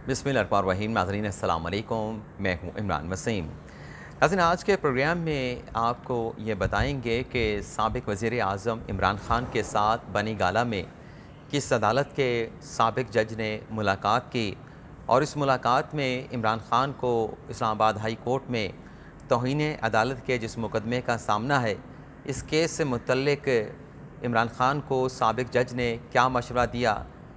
बिस्मिल्लाहिर्रहमानिर्रहीम। नाज़रीन अस्सलाम वालेकुम, मैं हूँ इमरान वसीम। नाज़रीन, आज के प्रोग्राम में आपको ये बताएंगे कि साबिक़ वज़ीर आज़म इमरान ख़ान के साथ बनी गाला में किस अदालत के साबिक़ जज ने मुलाकात की और इस मुलाकात में इमरान ख़ान को इस्लामाबाद हाई कोर्ट में तौहीन अदालत के जिस मुकदमे का सामना है, इस केस से मुतल्लिक़ इमरान ख़ान को साबिक़ जज ने क्या मशवरा दिया,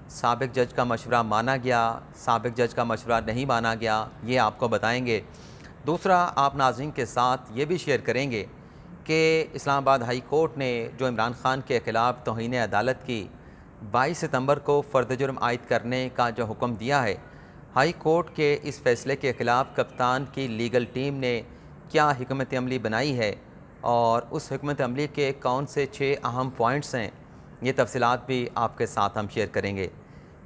साबिक़ जज का मशवरा माना गया, साबिक़ जज का मशवरा नहीं माना गया, ये आपको बताएँगे। दूसरा, आप नाज़रीन के साथ ये भी शेयर करेंगे कि इस्लामाबाद हाई कोर्ट ने जो इमरान ख़ान के ख़िलाफ़ तौहीन अदालत की 22 सितंबर को फ़र्द जुर्म आयद करने का जो हुक्म दिया है, हाई कोर्ट के इस फ़ैसले के ख़िलाफ़ कप्तान की लीगल टीम ने क्या हिकमत अमली बनाई है और उस हिकमत अमली के कौन से 6 अहम पॉइंट्स हैं, ये तफ़सीलात भी आपके साथ हम शेयर करेंगे।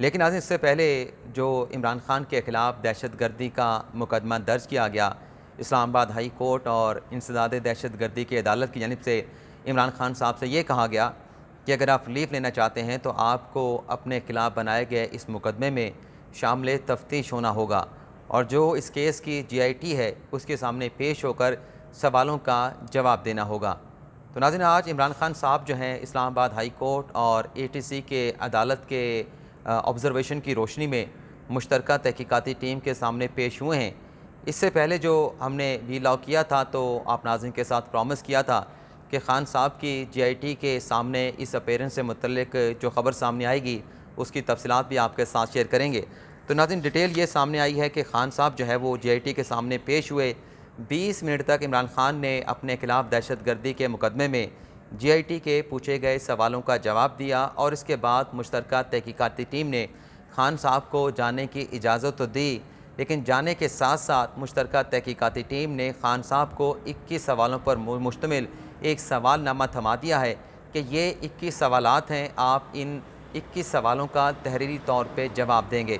लेकिन आज इससे पहले जो इमरान ख़ान के ख़िलाफ़ दहशतगर्दी का मुकदमा दर्ज किया गया इस्लामाबाद हाई कोर्ट और इंसदाद दहशतगर्दी की अदालत की जानिब से इमरान ख़ान साहब से ये कहा गया कि अगर आप लीव लेना चाहते हैं तो आपको अपने ख़िलाफ़ बनाए गए इस मुकदमे में शामिल तफ्तीश होना होगा और जो इस केस की GIT है उसके सामने पेश होकर सवालों का जवाब देना होगा। तो नाज़रीन, आज इमरान ख़ान साहब जो हैं इस्लामाबाद हाई कोर्ट और ATC के अदालत के ऑब्ज़र्वेशन की रोशनी में मुश्तरका तहकीकाती टीम के सामने पेश हुए हैं। इससे पहले जो हमने वीलॉग किया था तो आप नाज़रीन के साथ प्रॉमिस किया था कि ख़ान साहब की GIT के सामने इस अपीयरेंस से मुतल्लिक जो ख़बर सामने आएगी उसकी तफसीलात भी आपके साथ शेयर करेंगे। तो नाज़रीन, डिटेल ये सामने आई है कि ख़ान साहब जो है वो GIT के सामने पेश हुए। 20 मिनट तक इमरान ख़ान ने अपने ख़िलाफ़ दहशतगर्दी के मुकदमे में GIT के पूछे गए सवालों का जवाब दिया और इसके बाद मुश्तरका तहकीकाती टीम ने ख़ान साहब को जाने की इजाज़त तो दी, लेकिन जाने के साथ साथ मुश्तरका तहकीकाती टीम ने ख़ान साहब को 21 सवालों पर मुश्तमिल एक सवालनामा थमा दिया है कि ये 21 सवालात हैं, आप इन 21 सवालों का तहरीरी तौर पे जवाब देंगे।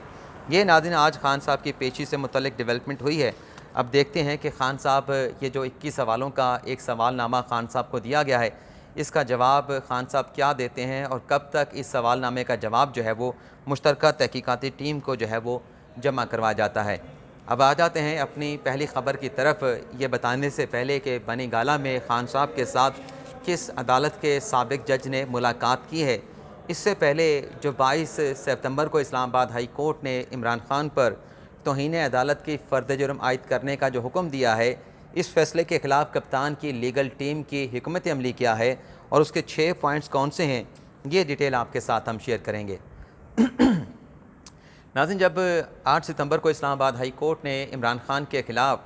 ये नाज़रीन आज ख़ान साहब की पेशी से मुतल्लिक डेवलपमेंट हुई है। अब देखते हैं कि ख़ान साहब ये जो 21 सवालों का एक सवालनामा ख़ान साहब को दिया गया है, इसका जवाब ख़ान साहब क्या देते हैं और कब तक इस सवालनामे का जवाब जो है वो मुश्तरका तहकीकाती टीम को जो है वो जमा करवाया जाता है। अब आ जाते हैं अपनी पहली ख़बर की तरफ, ये बताने से पहले कि बनी गाला में ख़ान साहब के साथ किस अदालत के साबिक़ जज ने मुलाकात की है। इससे पहले जो 22 सितंबर को इस्लामाबाद हाई कोर्ट ने इमरान ख़ान पर तौहीन अदालत की फ़र्द जुर्म आयद करने का जो हुक्म दिया है, इस फ़ैसले के ख़िलाफ़ कप्तान की लीगल टीम की हिकमत अमली क्या है और उसके 6 पॉइंट्स कौन से हैं, ये डिटेल आपके साथ हम शेयर करेंगे। नाज़रीन, जब 8 सितंबर को इस्लामाबाद हाई कोर्ट ने इमरान ख़ान के ख़िलाफ़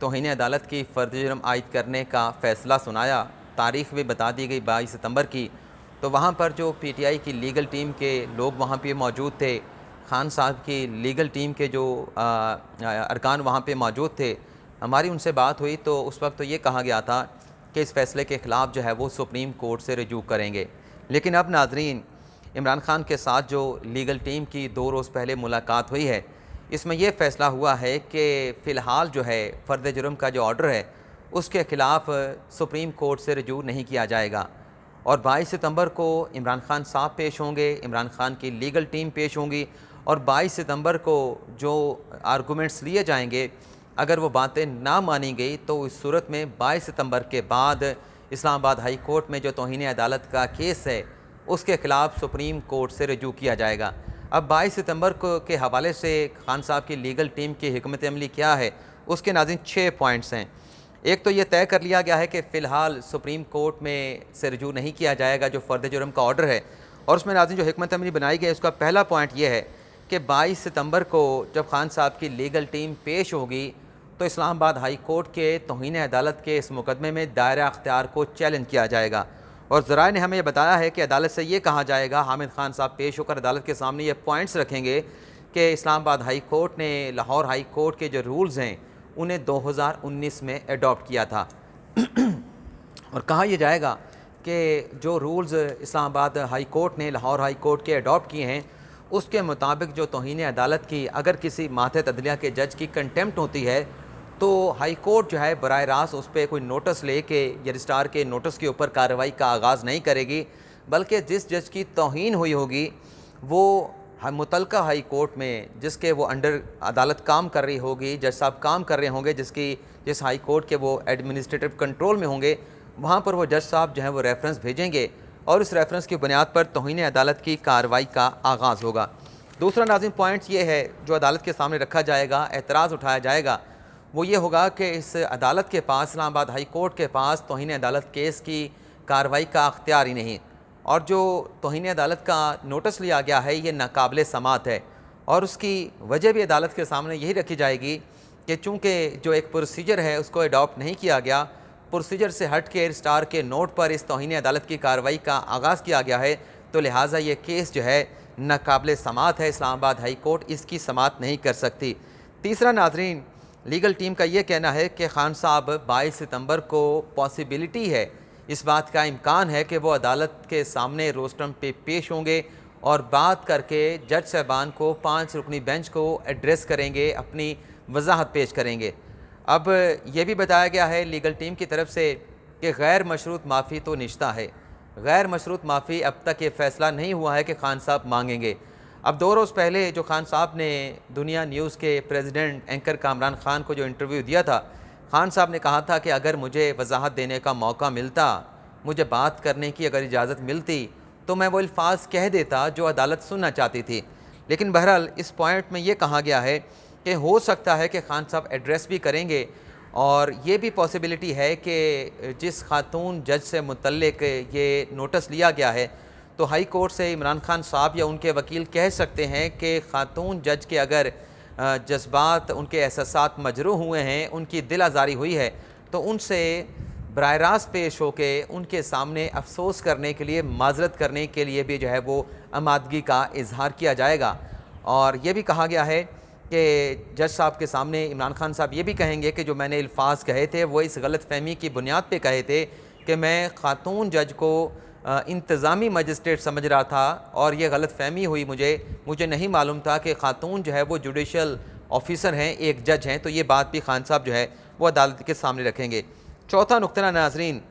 तौहीन अदालत की फ़र्द जुर्म आयद करने का फ़ैसला सुनाया, तारीख़ भी बता दी गई 22 सितंबर की, तो वहाँ पर जो PTI की लीगल टीम के लोग वहाँ पे मौजूद थे, ख़ान साहब की लीगल टीम के जो अरकान वहाँ पे मौजूद थे, हमारी उनसे बात हुई तो उस वक्त तो ये कहा गया था कि इस फ़ैसले के ख़िलाफ़ जो है वो सुप्रीम कोर्ट से रजू करेंगे। लेकिन अब नाज़रीन, इमरान ख़ान के साथ जो लीगल टीम की 2 रोज़ पहले मुलाकात हुई है, इसमें यह फ़ैसला हुआ है कि फ़िलहाल जो है फ़र्द जुर्म का जो ऑर्डर है उसके ख़िलाफ़ सुप्रीम कोर्ट से रजू नहीं किया जाएगा और 22 सितंबर को इमरान ख़ान साहब पेश होंगे, इमरान ख़ान की लीगल टीम पेश होंगी और 22 सितंबर को जो आर्गूमेंट्स लिए जाएंगे, अगर वो बातें ना मानी गई तो इस सूरत में 22 सितंबर के बाद इस्लामाबाद हाई कोर्ट में जो तौहीन अदालत का केस है उसके ख़िलाफ़ सुप्रीम कोर्ट से रजू किया जाएगा। अब 22 सितंबर को के हवाले से ख़ान साहब की लीगल टीम की हिकमत अमली क्या है, उसके नाज़रीन 6 पॉइंट्स हैं। एक तो ये तय कर लिया गया है कि फ़िलहाल सुप्रीम कोर्ट में से रजू नहीं किया जाएगा जो फ़र्द जुर्म का ऑर्डर है और उसमें नाज़रीन जो हिकमत अमली बनाई गई है उसका पहला पॉइंट ये है कि 22 सितंबर को जब ख़ान साहब की लीगल टीम पेश होगी तो इस्लामाबाद हाई कोर्ट के तौहीन अदालत के इस मुकदमे में दायरा अख्तियार को चैलेंज किया जाएगा और ज़राए ने हमें यह बताया है कि अदालत से ये कहा जाएगा, हामिद ख़ान साहब पेश होकर अदालत के सामने ये पॉइंट्स रखेंगे कि इस्लामाबाद हाई कोर्ट ने लाहौर हाई कोर्ट के जो रूल्स हैं उन्हें 2019 में अडॉप्ट किया था और कहा यह जाएगा कि जो रूल्स इस्लामाबाद हाई कोर्ट ने लाहौर हाई कोर्ट के अडॉप्ट किए हैं उसके मुताबिक जो तौहीन अदालत की अगर किसी मातहत अदलिया के जज की कंटेम्प्ट होती है तो हाई कोर्ट जो है बराह रास्त उस पर कोई नोटिस ले के या रजिस्ट्रार के नोटिस के ऊपर कार्रवाई का आगाज़ नहीं करेगी, बल्कि जिस जज की तौहीन हुई होगी वो मुतलका हाई कोर्ट में जिसके वो अंडर अदालत काम कर रही होगी, जज साहब काम कर रहे होंगे, जिस हाई कोर्ट के वो एडमिनिस्ट्रेटिव कंट्रोल में होंगे, वहाँ पर वो जज साहब जो हैं वो रेफरेंस भेजेंगे और उस रेफरेंस की बुनियाद पर तौहीन अदालत की कार्रवाई का आगाज़ होगा। दूसरा नाज़रीन पॉइंट ये है जो अदालत के सामने रखा जाएगा, एतराज़ उठाया जाएगा, वो ये होगा कि इस अदालत के पास, इस्लामाबाद हाई कोर्ट के पास तौहीन अदालत केस की कार्रवाई का अख्तियार ही नहीं, और जो तौहीन अदालत का नोटिस लिया गया है ये नाकाबिल समात है। और उसकी वजह भी अदालत के सामने यही रखी जाएगी कि चूँकि जो एक प्रोसीजर है उसको अडॉप्ट नहीं किया गया, प्रोसीजर से हट के रजिस्ट्रार के नोट पर इस तौहीन अदालत की कार्रवाई का आगाज़ किया गया है, तो लिहाजा ये केस जो है नाकाबिल समात है, इस्लामाबाद हाई कोर्ट इसकी समात नहीं कर सकती। तीसरा नाजरीन, लीगल टीम का ये कहना है कि खान साहब 22 सितंबर को पॉसिबिलिटी है, इस बात का इम्कान है कि वो अदालत के सामने रोस्टम पे पेश होंगे और बात करके जज साहबान को 5 रुकनी बेंच को एड्रेस करेंगे, अपनी वजाहत पेश करेंगे। अब ये भी बताया गया है लीगल टीम की तरफ से कि गैर मशरूत माफ़ी तो निश्ता है, गैर मशरूत माफ़ी अब तक ये फ़ैसला नहीं हुआ है कि खान साहब मांगेंगे। अब 2 रोज़ पहले जो खान साहब ने दुनिया न्यूज़ के प्रेसिडेंट एंकर कामरान ख़ान को जो इंटरव्यू दिया था, खान साहब ने कहा था कि अगर मुझे वजाहत देने का मौका मिलता, मुझे बात करने की अगर इजाज़त मिलती तो मैं वो अल्फाज कह देता जो अदालत सुनना चाहती थी। लेकिन बहरहाल इस पॉइंट में ये कहा गया है कि हो सकता है कि खान साहब एड्रेस भी करेंगे, और ये भी पॉसिबिलिटी है कि जिस खातून जज से मुतल्लिक ये नोटिस लिया गया है, तो हाई कोर्ट से इमरान खान साहब या उनके वकील कह सकते हैं कि खातून जज के अगर जज्बात, उनके एहसासात मजरूह हुए हैं, उनकी दिल आज़ारी हुई है, तो उनसे बराह रास्त पेश होके उनके सामने अफसोस करने के लिए, माजरत करने के लिए भी जो है वो आमादगी का इजहार किया जाएगा। और ये भी कहा गया है कि जज साहब के सामने इमरान खान साहब ये भी कहेंगे कि जो मैंने अल्फाज कहे थे वो इस गलत फहमी की बुनियाद पे कहे थे कि मैं खातून जज को इंतज़ामी मजिस्ट्रेट समझ रहा था और ये गलत फहमी हुई, मुझे नहीं मालूम था कि खातून जो है वो जुडिशल ऑफिसर हैं, एक जज हैं। तो ये बात भी खान साहब जो है वो अदालत के सामने रखेंगे। चौथा नुक्ता नाजरीन,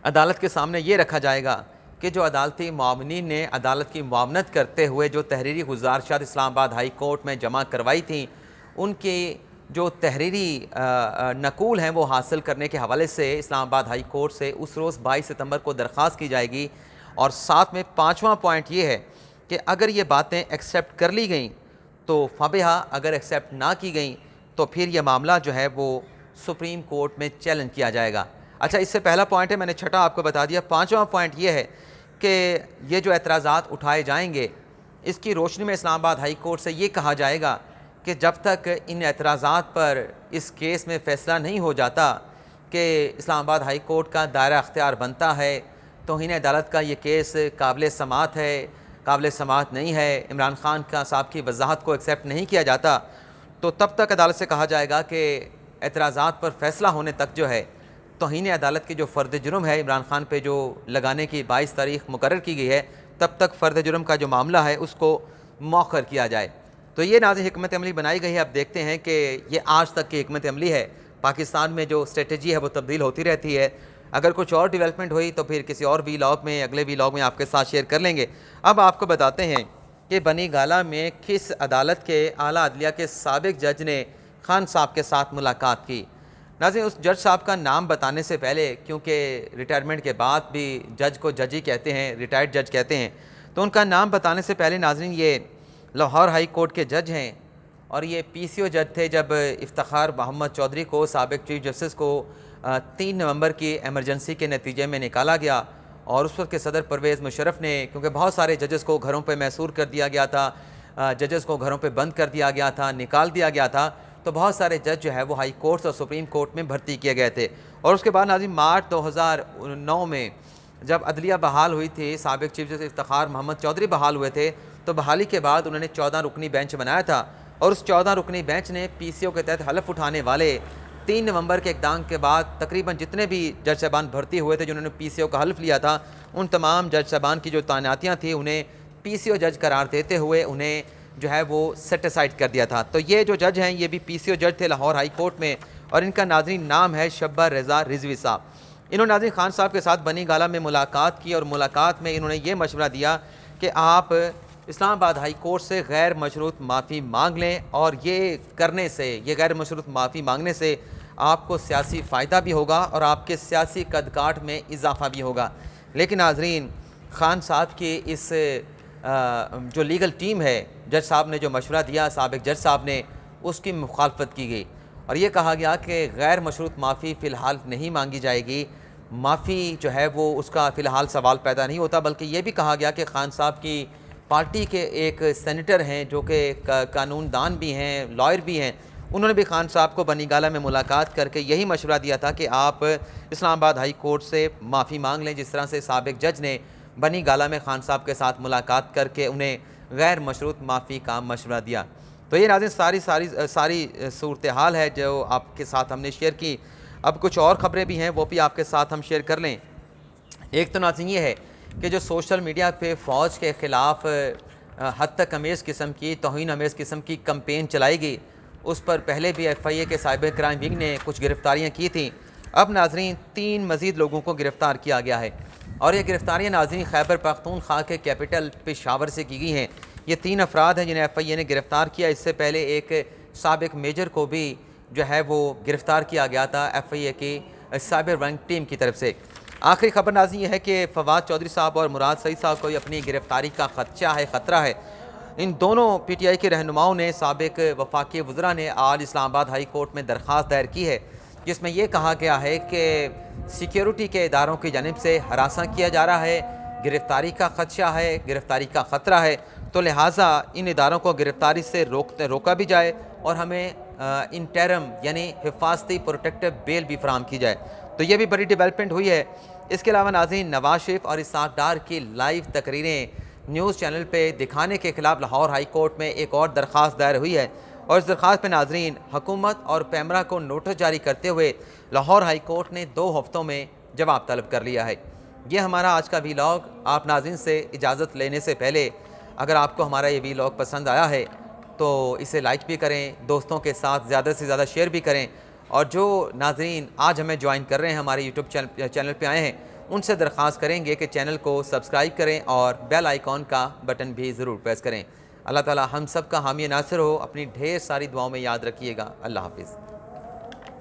अदालत के सामने ये रखा जाएगा कि जो अदालती मामनीन ने अदालत की मुआवनत करते हुए जो तहरीरी गुजारिशात इस्लामाबाद हाई कोर्ट में जमा करवाई थी, उनकी जो तहरीरी नकूल हैं वो हासिल करने के हवाले से इस्लामाबाद हाई कोर्ट से उस रोज़ 22 सितंबर को दरख्वास्त की जाएगी। और साथ में 5वां पॉइंट ये है कि अगर ये बातें एक्सेप्ट कर ली गई तो फ़ाबिहा, अगर एक्सेप्ट ना की गई तो फिर यह मामला जो है वो सुप्रीम कोर्ट में चैलेंज किया जाएगा। अच्छा, इससे पहला पॉइंट है, मैंने छठा आपको बता दिया। 5वां पॉइंट ये है कि ये जो एतराज़ात उठाए जाएंगे, इसकी रोशनी में इस्लामाबाद हाई कोर्ट से ये कहा जाएगा कि जब तक इन एतराज़ात पर इस केस में फ़ैसला नहीं हो जाता कि इस्लामाबाद हाई कोर्ट का दायरा अख्तियार बनता है, तौहीन अदालत का ये केस काबिल समात है, काबिल समात नहीं है, इमरान खान का साहब की वजाहत को एक्सेप्ट नहीं किया जाता, तो तब तक अदालत से कहा जाएगा कि एतराज़ात पर फ़ैसला होने तक जो है तौहीन अदालत की जो फ़र्द जुर्म है इमरान खान पे जो लगाने की 22 तारीख मुकर्रर की गई है, तब तक फ़र्द जुर्म का जो मामला है उसको मौखर किया जाए। तो ये नाज़रीन हिकमत अमली बनाई गई है। अब देखते हैं कि ये आज तक की हिकमत अमली है। पाकिस्तान में जो स्ट्रेटजी है वो तब्दील होती रहती है। अगर कुछ और डेवलपमेंट हुई तो फिर किसी और वीलॉग में, अगले वीलॉग में आपके साथ शेयर कर लेंगे। अब आपको बताते हैं कि बनी गाला में किस अदालत के आला अदलिया के साबिक जज ने खान साहब के साथ मुलाकात की। नाज़रीन, उस जज साहब का नाम बताने से पहले, क्योंकि रिटायरमेंट के बाद भी जज को जज ही कहते हैं, रिटायर्ड जज कहते हैं, तो उनका नाम बताने से पहले नाज़रीन ये लाहौर हाई कोर्ट के जज हैं और ये PCO जज थे जब इफ्तिखार मोहम्मद चौधरी को, साबिक चीफ जस्टिस को 3 नवंबर की एमरजेंसी के नतीजे में निकाला गया। और उस वक्त के सदर परवेज़ मुशर्रफ ने, क्योंकि बहुत सारे जजेस को घरों पर मैसूर कर दिया गया था, जजेस को घरों पर बंद कर दिया गया था, निकाल दिया गया था, तो बहुत सारे जज जो है वो हाई कोर्ट और सुप्रीम कोर्ट में भर्ती किए गए थे। और उसके बाद नाज़रीन मार्च 2009 में जब अदलिया बहाल हुई थी, साबिक चीफ जस्टिस इफ्तिखार मोहम्मद चौधरी बहाल हुए थे, तो बहाली के बाद उन्होंने 14 रुकनी बेंच बनाया था। और उस 14 रुकनी बेंच ने PCO के तहत हलफ उठाने वाले 3 नवंबर के इक़दाम के बाद तकरीबन जितने भी जज साहबान भर्ती हुए थे जिन्होंने PCO का हलफ लिया था, उन तमाम जज साहबान की जो तैनातियाँ थी उन्हें PCO जज करार देते हुए उन्हें जो है वो सेटिसाइड कर दिया था। तो ये जो जज हैं ये भी PCO जज थे लाहौर हाई कोर्ट में, और इनका नाज़रीन नाम है शब्बर रज़ा रिजवी साहब। इन्होंने नाज़रीन खान साहब के साथ बनी गाला में मुलाकात की और मुलाकात में इन्होंने ये मशवरा दिया कि आप इस्लामाबाद हाई कोर्ट से गैर मशरूत माफ़ी मांग लें, और ये करने से, ये गैर मशरूत माफ़ी मांगने से आपको सियासी फ़ायदा भी होगा और आपके सियासी कदकाठ में इजाफ़ा भी होगा। लेकिन नाज़रीन, ख़ान साहब की इस जो लीगल टीम है, जज साहब ने जो मशवरा दिया, साबिक़ जज साहब ने, उसकी मुखालफत की गई और ये कहा गया कि गैर मशरूत माफ़ी फ़िलहाल नहीं मांगी जाएगी। माफ़ी जो है वो उसका फ़िलहाल सवाल पैदा नहीं होता, बल्कि ये भी कहा गया कि ख़ान साहब की पार्टी के एक सेनेटर हैं जो कि कानूनदान भी हैं, लॉयर भी हैं, उन्होंने भी ख़ान साहब को बनी गाला में मुलाकात करके यही मशवरा दिया था कि आप इस्लामाबाद हाई कोर्ट से माफ़ी मांग लें, जिस तरह से साबिक़ जज ने बनी गाला में ख़ान साहब के साथ मुलाकात करके उन्हें गैर मशरूत माफ़ी का मशवरा दिया। तो ये नाज़रीन सारी सूरत हाल है जो आपके साथ हमने शेयर की। अब कुछ और ख़बरें भी हैं, वो भी आपके साथ हम शेयर कर लें। एक तो नाज़रीन ये है कि जो सोशल मीडिया पे फ़ौज के ख़िलाफ़ हद तक अमेज़ किस्म की, तौहीन अमेज़ किस्म की कंपेन चलाई गई, उस पर पहले भी FIA के साइबर क्राइम विंग ने कुछ गिरफ़्तारियाँ की थी। अब नाज़रीन 3 मज़ीद लोगों को गिरफ़्तार किया गया है और ये गिरफ़्तारियाँ नाज़रीन खैबर पख्तूनख्वा के कैपिटल पेशावर से की गई हैं। ये 3 अफराद हैं जिन्हें FIA ने गिरफ़्तार किया। इससे पहले एक साबिक़ मेजर को भी जो है वो गिरफ़्तार किया गया था FIA की साइबर विंग टीम की तरफ से। आखिरी खबर नाज़रीन ये है कि फवाद चौधरी साहब और मुराद सईद साहब को अपनी गिरफ़्तारी का ख़तरा है। इन दोनों PTI के रहनुमाओं ने, साबिक़ वफाकी वज़रा ने आज इस्लामाबाद हाई कोर्ट में दरख्वास्त दायर की है, जिसमें यह कहा गया है कि सिक्योरिटी के इदारों की जानिब से हरासा किया जा रहा है, गिरफ़्तारी का ख़दशा है, गिरफ़्तारी का ख़तरा है, तो लिहाजा इन इदारों को गिरफ़्तारी से रोका भी जाए और हमें इंटरम यानी हिफाजती प्रोटेक्टिव बेल भी फराहम की जाए। तो ये भी बड़ी डेवलपमेंट हुई है। इसके अलावा नाज़रीन, नवाज शरीफ और इसाक डार की लाइव तकरीरें न्यूज़ चैनल पे दिखाने के ख़िलाफ़ लाहौर हाई कोर्ट में एक और दरख्वास्त दायर हुई है और इस दरख्वास्त पर नाज़रीन हुकूमत और पैमरा को नोटिस जारी करते हुए लाहौर हाई कोर्ट ने 2 हफ्तों में जवाब तलब कर लिया है। ये हमारा आज का वीलॉग। आप नाज़रीन से इजाज़त लेने से पहले अगर आपको हमारा ये वीलॉग पसंद आया है तो इसे लाइक भी करें, दोस्तों के साथ ज़्यादा से ज़्यादा शेयर भी करें, और जो नाज़रीन आज हमें ज्वाइन कर रहे हैं, हमारे यूट्यूब चैनल पे आए हैं, उनसे दरख्वास्त करेंगे कि चैनल को सब्सक्राइब करें और बेल आइकॉन का बटन भी ज़रूर प्रेस करें। अल्लाह ताला हम सब का हामी नासिर हो। अपनी ढेर सारी दुआओं में याद रखिएगा। अल्लाह हाफ़िज़।